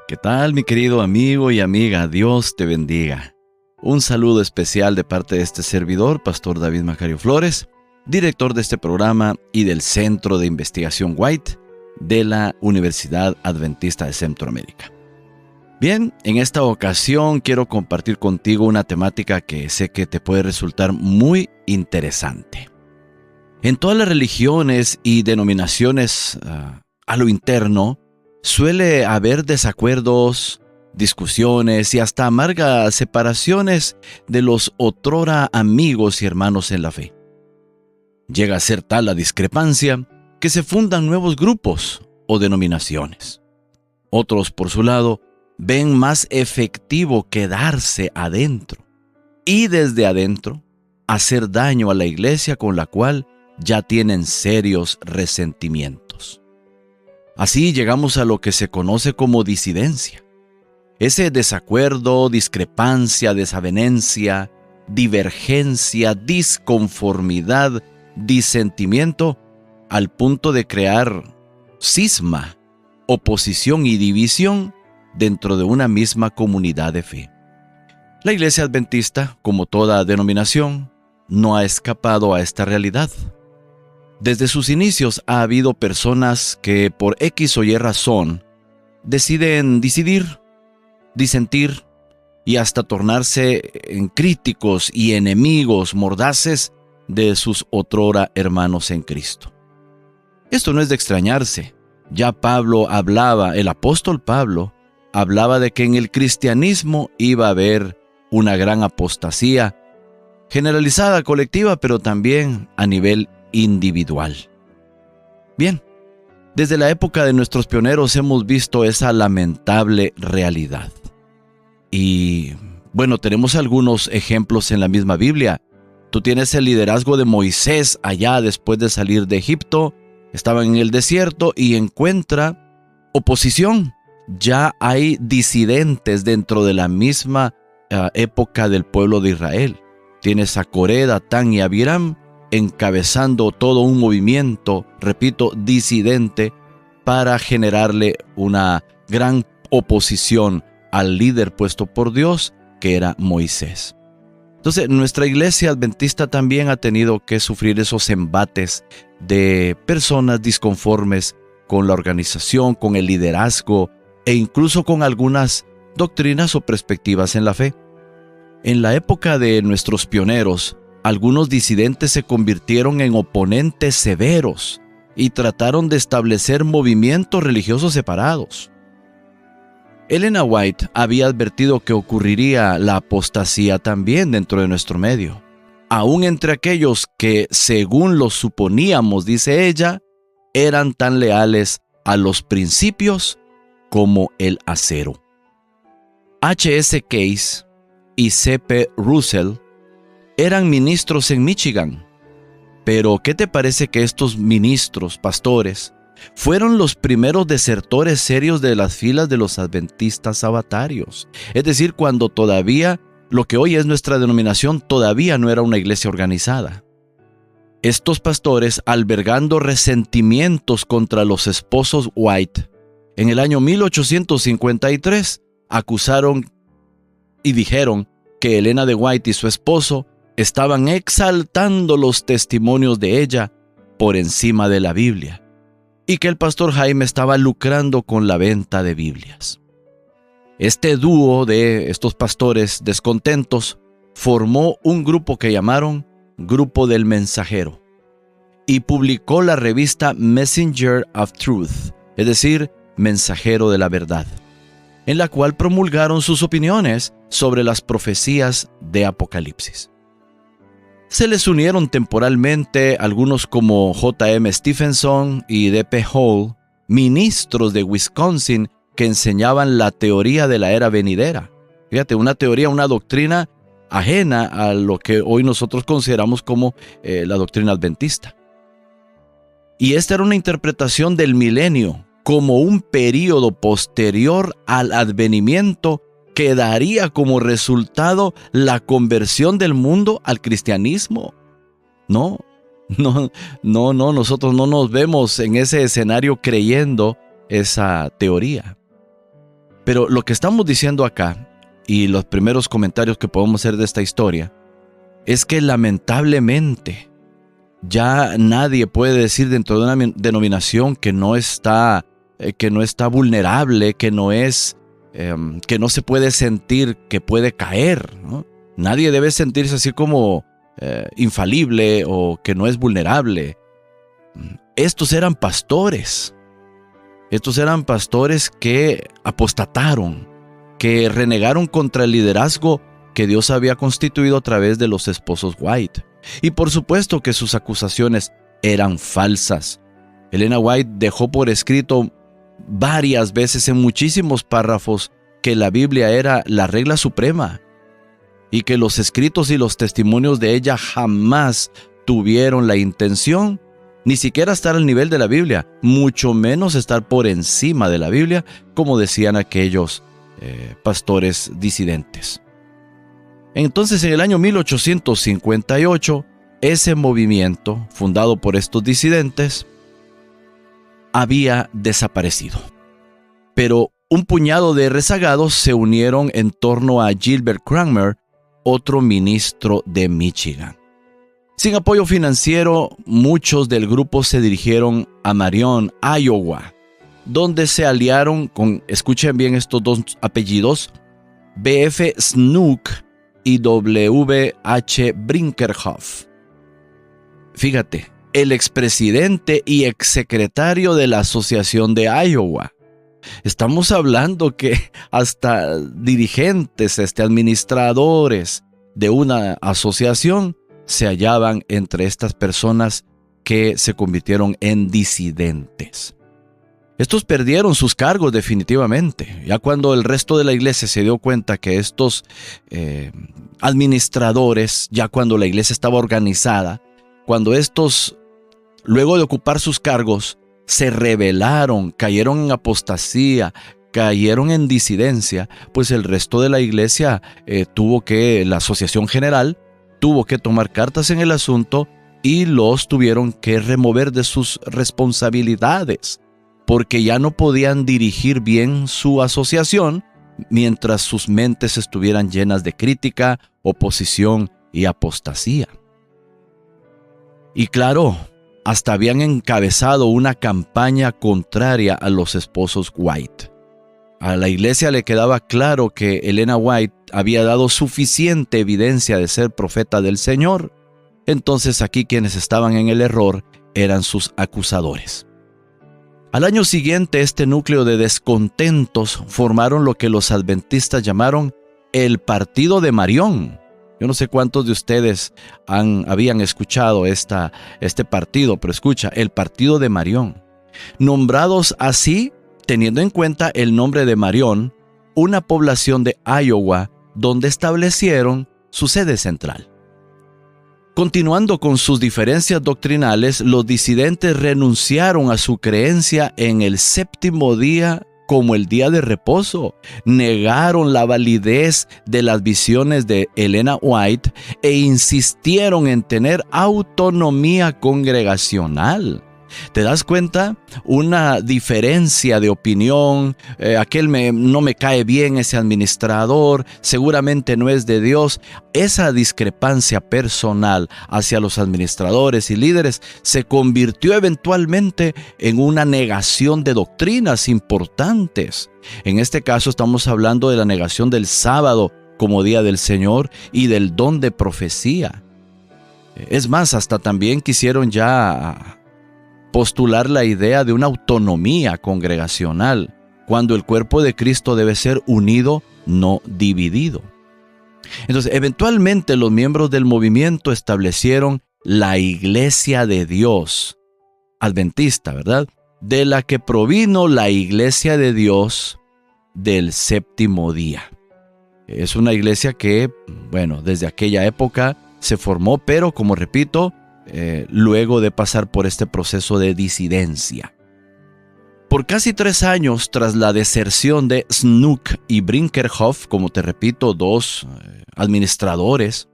¿Qué tal, mi querido amigo y amiga? Dios te bendiga. Un saludo especial de parte de este servidor, Pastor David Macario Flores, director de este programa y del Centro de Investigación White de la Universidad Adventista de Centroamérica. Bien, en esta ocasión quiero compartir contigo una temática que sé que te puede resultar muy interesante. En todas las religiones y denominaciones a lo interno, suele haber desacuerdos, discusiones y hasta amargas separaciones de los otrora amigos y hermanos en la fe. Llega a ser tal la discrepancia que se fundan nuevos grupos o denominaciones. Otros, por su lado, ven más efectivo quedarse adentro y desde adentro hacer daño a la iglesia con la cual ya tienen serios resentimientos. Así llegamos a lo que se conoce como disidencia. Ese desacuerdo, discrepancia, desavenencia, divergencia, disconformidad, disentimiento, al punto de crear cisma, oposición y división dentro de una misma comunidad de fe. La Iglesia Adventista, como toda denominación, no ha escapado a esta realidad. Desde sus inicios ha habido personas que por X o Y razón deciden disentir y hasta tornarse en críticos y enemigos mordaces de sus otrora hermanos en Cristo. Esto no es de extrañarse. Ya el apóstol Pablo hablaba de que en el cristianismo iba a haber una gran apostasía, generalizada, colectiva, pero también a nivel individual. Bien, desde la época de nuestros pioneros hemos visto esa lamentable realidad. Y bueno, tenemos algunos ejemplos en la misma Biblia. Tú tienes el liderazgo de Moisés allá después de salir de Egipto. Estaba en el desierto y encuentra oposición. Ya hay disidentes dentro de la misma época del pueblo de Israel. Tienes a Coré, Datán y Abiram encabezando todo un movimiento, repito, disidente, para generarle una gran oposición al líder puesto por Dios, que era Moisés. Entonces, nuestra iglesia adventista también ha tenido que sufrir esos embates de personas disconformes con la organización, con el liderazgo e incluso con algunas doctrinas o perspectivas en la fe. En la época de nuestros pioneros, algunos disidentes se convirtieron en oponentes severos y trataron de establecer movimientos religiosos separados. Ellen White había advertido que ocurriría la apostasía también dentro de nuestro medio, aún entre aquellos que, según lo suponíamos, dice ella, eran tan leales a los principios como el acero. H.S. Case y C.P. Russell eran ministros en Michigan. Pero, ¿qué te parece que estos ministros, pastores, fueron los primeros desertores serios de las filas de los adventistas sabatarios? Es decir, cuando todavía lo que hoy es nuestra denominación todavía no era una iglesia organizada. Estos pastores, albergando resentimientos contra los esposos White, en el año 1853 acusaron y dijeron que Elena de White y su esposo estaban exaltando los testimonios de ella por encima de la Biblia y que el pastor Jaime estaba lucrando con la venta de Biblias. Este dúo de estos pastores descontentos formó un grupo que llamaron Grupo del Mensajero y publicó la revista Messenger of Truth, es decir, Mensajero de la Verdad, en la cual promulgaron sus opiniones sobre las profecías de Apocalipsis. Se les unieron temporalmente algunos como J.M. Stephenson y D.P. Hall, ministros de Wisconsin que enseñaban la teoría de la era venidera. Fíjate, una teoría, una doctrina ajena a lo que hoy nosotros consideramos como la doctrina adventista. Y esta era una interpretación del milenio como un período posterior al advenimiento que daría como resultado la conversión del mundo al cristianismo. No, nosotros no nos vemos en ese escenario creyendo esa teoría. Pero lo que estamos diciendo acá, y los primeros comentarios que podemos hacer de esta historia, es que lamentablemente ya nadie puede decir dentro de una denominación que no está vulnerable, que no se puede sentir que puede caer, ¿no? Nadie debe sentirse así como infalible o que no es vulnerable. Estos eran pastores. Estos eran pastores que apostataron, que renegaron contra el liderazgo que Dios había constituido a través de los esposos White. Y por supuesto que sus acusaciones eran falsas. Elena White dejó por escrito varias veces en muchísimos párrafos que la Biblia era la regla suprema y que los escritos y los testimonios de ella jamás tuvieron la intención ni siquiera estar al nivel de la Biblia, mucho menos estar por encima de la Biblia, como decían aquellos pastores disidentes. Entonces, en el año 1858, ese movimiento, fundado por estos disidentes, había desaparecido. Pero un puñado de rezagados se unieron en torno a Gilbert Cranmer, otro ministro de Michigan. Sin apoyo financiero, muchos del grupo se dirigieron a Marion, Iowa, donde se aliaron con, escuchen bien estos dos apellidos, B.F. Snook y W.H. Brinkerhoff. Fíjate, el expresidente y exsecretario de la Asociación de Iowa. Estamos hablando que hasta dirigentes, administradores de una asociación se hallaban entre estas personas que se convirtieron en disidentes. Estos perdieron sus cargos definitivamente. Ya cuando el resto de la iglesia se dio cuenta que estos administradores, ya cuando la iglesia estaba organizada, cuando estos, luego de ocupar sus cargos, se rebelaron, cayeron en apostasía, cayeron en disidencia, pues el resto de la iglesia la Asociación General tuvo que tomar cartas en el asunto y los tuvieron que remover de sus responsabilidades, porque ya no podían dirigir bien su asociación mientras sus mentes estuvieran llenas de crítica, oposición y apostasía. Y claro, hasta habían encabezado una campaña contraria a los esposos White. A la iglesia le quedaba claro que Elena White había dado suficiente evidencia de ser profeta del Señor. Entonces aquí quienes estaban en el error eran sus acusadores. Al año siguiente, este núcleo de descontentos formaron lo que los adventistas llamaron el Partido de Marion. Yo no sé cuántos de ustedes habían escuchado este partido, pero escucha, el Partido de Marion. Nombrados así, teniendo en cuenta el nombre de Marion, una población de Iowa donde establecieron su sede central. Continuando con sus diferencias doctrinales, los disidentes renunciaron a su creencia en el séptimo día como el día de reposo, negaron la validez de las visiones de Elena White e insistieron en tener autonomía congregacional. ¿Te das cuenta? Una diferencia de opinión, no me cae bien ese administrador, seguramente no es de Dios. Esa discrepancia personal hacia los administradores y líderes se convirtió eventualmente en una negación de doctrinas importantes. En este caso estamos hablando de la negación del sábado como día del Señor y del don de profecía. Es más, hasta también quisieron ya postular la idea de una autonomía congregacional, cuando el cuerpo de Cristo debe ser unido, no dividido. Entonces, eventualmente los miembros del movimiento establecieron la Iglesia de Dios, adventista, ¿verdad? De la que provino la Iglesia de Dios del séptimo día. Es una iglesia que, desde aquella época se formó, pero como repito, luego de pasar por este proceso de disidencia. Por casi 3 años tras la deserción de Snook y Brinkerhoff, como te repito, dos administradores,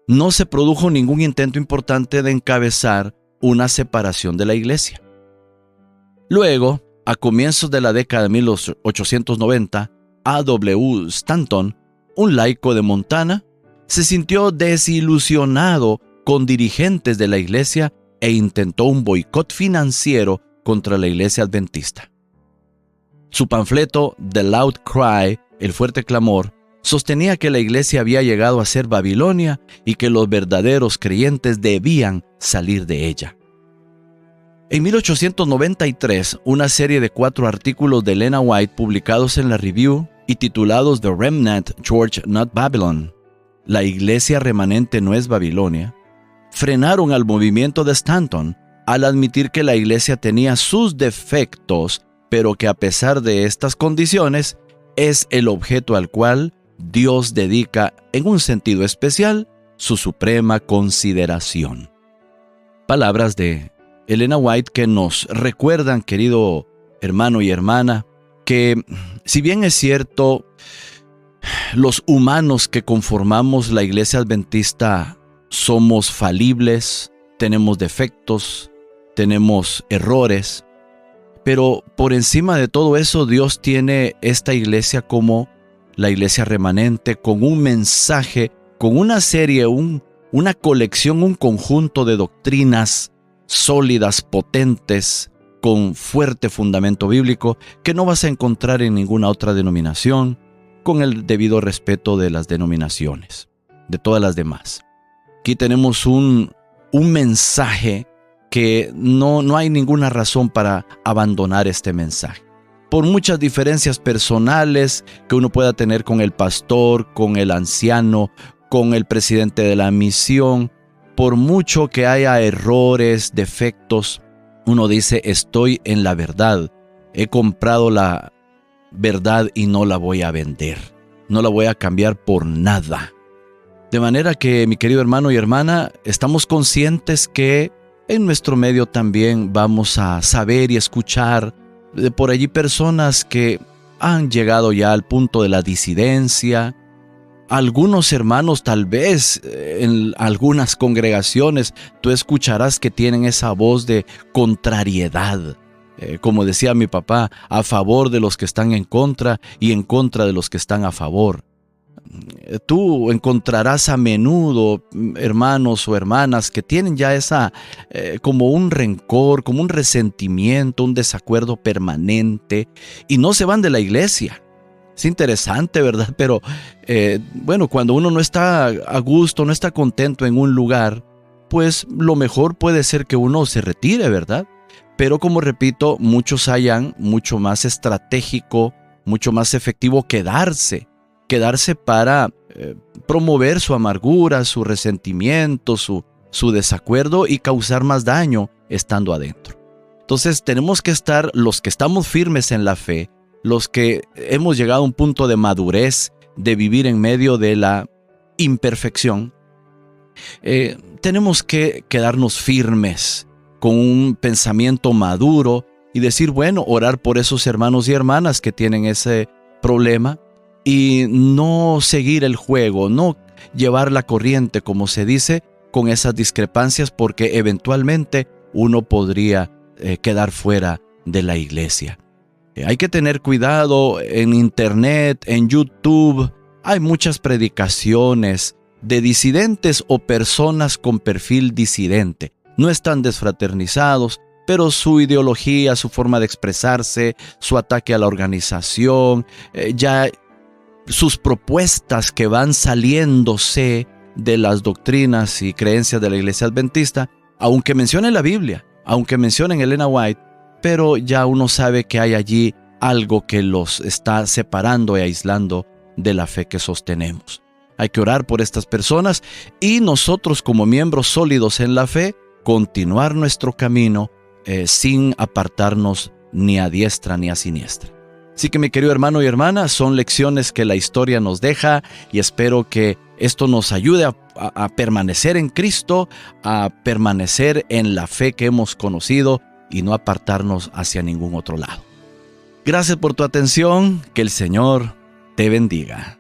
no se produjo ningún intento importante de encabezar una separación de la iglesia. Luego, a comienzos de la década de 1890, A.W. Stanton, un laico de Montana, se sintió desilusionado con dirigentes de la iglesia e intentó un boicot financiero contra la iglesia adventista. Su panfleto The Loud Cry, el fuerte clamor, sostenía que la iglesia había llegado a ser Babilonia y que los verdaderos creyentes debían salir de ella. En 1893, una serie de 4 artículos de Elena White publicados en la Review y titulados The Remnant Church Not Babylon, la iglesia remanente no es Babilonia, frenaron al movimiento de Stanton al admitir que la iglesia tenía sus defectos, pero que a pesar de estas condiciones, es el objeto al cual Dios dedica, en un sentido especial, su suprema consideración. Palabras de Elena White que nos recuerdan, querido hermano y hermana, que si bien es cierto, los humanos que conformamos la iglesia adventista somos falibles, tenemos defectos, tenemos errores, pero por encima de todo eso, Dios tiene esta iglesia como la iglesia remanente, con un mensaje, con una serie, una colección, un conjunto de doctrinas sólidas, potentes, con fuerte fundamento bíblico, que no vas a encontrar en ninguna otra denominación, con el debido respeto de las denominaciones, de todas las demás. Aquí tenemos un mensaje que no hay ninguna razón para abandonar este mensaje. Por muchas diferencias personales que uno pueda tener con el pastor, con el anciano, con el presidente de la misión, por mucho que haya errores, defectos, uno dice, estoy en la verdad, he comprado la verdad y no la voy a vender, no la voy a cambiar por nada. De manera que, mi querido hermano y hermana, estamos conscientes que en nuestro medio también vamos a saber y escuchar de por allí personas que han llegado ya al punto de la disidencia. Algunos hermanos, tal vez en algunas congregaciones, tú escucharás que tienen esa voz de contrariedad. Como decía mi papá, a favor de los que están en contra y en contra de los que están a favor. Tú encontrarás a menudo hermanos o hermanas que tienen ya esa como un rencor, como un resentimiento, un desacuerdo permanente y no se van de la iglesia. Es interesante, ¿verdad? Pero bueno, cuando uno no está a gusto, no está contento en un lugar, pues lo mejor puede ser que uno se retire, ¿verdad? Pero como repito, muchos hallan mucho más estratégico, mucho más efectivo quedarse para promover su amargura, su resentimiento, su desacuerdo y causar más daño estando adentro. Entonces tenemos que estar, los que estamos firmes en la fe, los que hemos llegado a un punto de madurez, de vivir en medio de la imperfección, tenemos que quedarnos firmes con un pensamiento maduro y decir, bueno, orar por esos hermanos y hermanas que tienen ese problema y no seguir el juego, no llevar la corriente, como se dice, con esas discrepancias, porque eventualmente uno podría quedar fuera de la iglesia. Hay que tener cuidado en internet, en YouTube. Hay muchas predicaciones de disidentes o personas con perfil disidente. No están desfraternizados, pero su ideología, su forma de expresarse, su ataque a la organización, ya sus propuestas que van saliéndose de las doctrinas y creencias de la iglesia adventista, aunque mencionen la Biblia, aunque mencionen Elena White, pero ya uno sabe que hay allí algo que los está separando y aislando de la fe que sostenemos. Hay que orar por estas personas y nosotros, como miembros sólidos en la fe, continuar nuestro camino sin apartarnos ni a diestra ni a siniestra. Así que, mi querido hermano y hermana, son lecciones que la historia nos deja y espero que esto nos ayude a permanecer en Cristo, a permanecer en la fe que hemos conocido y no apartarnos hacia ningún otro lado. Gracias por tu atención, que el Señor te bendiga.